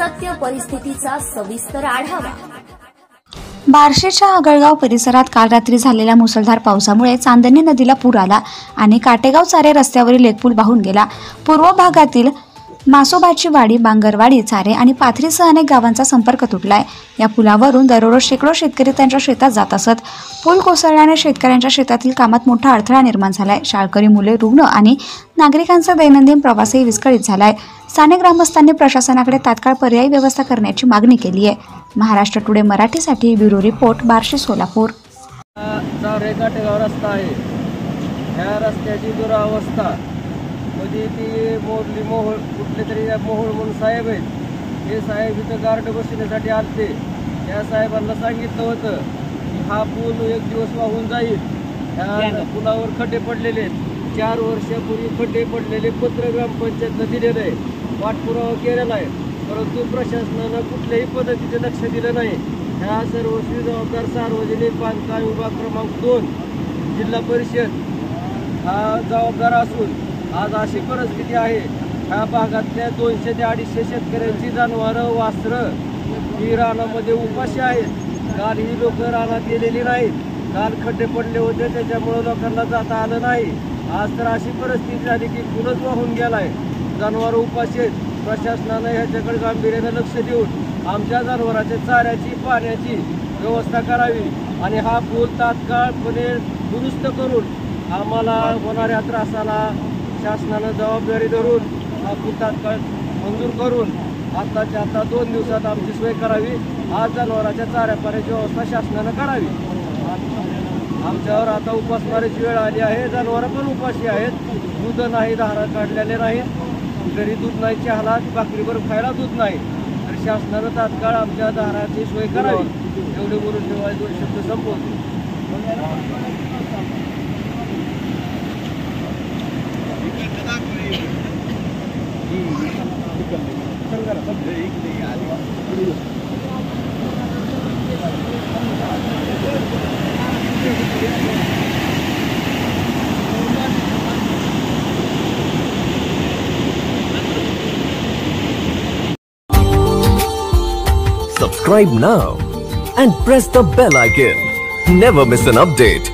सत्य परिस्थितीचा सविस्तर आढावा। बार्शीच्या आगळगाव परिसरात काल रात्री झालेल्या मुसळधार पावसामुळे चांदणी नदीला पूर आला आणि काटेगाव चारे रस्त्यावरील एक पूल वाहून गेला। पूर्व भागातील मासोबाची वाडी, बांगरवाडी, चारे आणि पाथरीसह अनेक गावांचा संपर्क तुटलाय। या पुलावरून दररोज शेकडो शेतकरी त्यांच्या शेतात जात असत। पूल कोसळल्याने शेतकऱ्यांच्या शेतातील कामात मोठा अडथळा निर्माण झालाय। शाळकरी मुले, रुग्ण आणि नागरिकांचा दैनंदिन प्रवासही विस्कळीत झालाय। स्थानिक ग्रामस्थांनी प्रशासनाकडे तात्काळ पर्यायी व्यवस्था करण्याची मागणी केली आहे। महाराष्ट्र टुडे मराठीसाठी ब्युरो रिपोर्ट, बार्शी, सोलापूर। काटेगाव रस्ता आहे, ह्या रस्त्याची दुरावस्था मध्ये ती मोरली मोहोळ कुठले तरी मोहोळ म्हणून साहेब आहेत, हे साहेब इथं गार्ड बसण्यासाठी आलते। त्या साहेबांना सांगितलं होतं की हा पूल एक दिवस वाहून जाईल। ह्या पुलावर खड्डे पडलेले आहेत, 4 वर्षापूर्वी खड्डे पडलेले पत्र ग्रामपंचायतला दिलेलं आहे, पाठपुरावा केलेला आहे, परंतु प्रशासनानं कुठल्याही पद्धतीचे लक्ष दिलं नाही। ह्या सर्वस्वी जबाबदार सार्वजनिक बांधकाम विभाग क्रमांक 2 जिल्हा परिषद हा जबाबदार असून आज अशी परिस्थिती आहे, ह्या भागातल्या 200 ते 250 शेतकऱ्यांची जनावरं, वासरं ही रानामध्ये उपाशी आहेत। काल ही लोक रानात गेलेली नाहीत, काल खड्डे पडले होते, त्याच्यामुळं लोकांना जाता आलं नाही। आज तर अशी परिस्थिती झाली की पूलच वाहून गेलाय, जनावरं उपाशी आहेत। प्रशासनानं ह्याच्याकडे गांभीर्यानं लक्ष देऊन आमच्या जनावरांच्या चाऱ्याची, पाण्याची व्यवस्था करावी आणि हा पूल तात्काळपणे दुरुस्त करून आम्हाला होणाऱ्या त्रासाला शासनानं जबाबदारी धरून हा पूल तात्काळ मंजूर करून आताच्या आता 2 दिवसात आमची सोय करावी। आज जनावरांच्या चाऱ्या पाण्याची व्यवस्था शासनानं करावी। आमच्यावर आता उपासमारीची वेळ आली आहे, जनावरं पण उपाशी आहेत, दूध नाही, धारा काढलेले नाहीत, घरी दूध नाही, चहाला भाकरीवर खायला दूध नाही, तर शासनानं तात्काळ आमच्या धाराची सोय करावी। एवढे बोलून ठेवायचे 2 शब्द संपवतो। Subscribe now and press the bell icon. Never miss an update.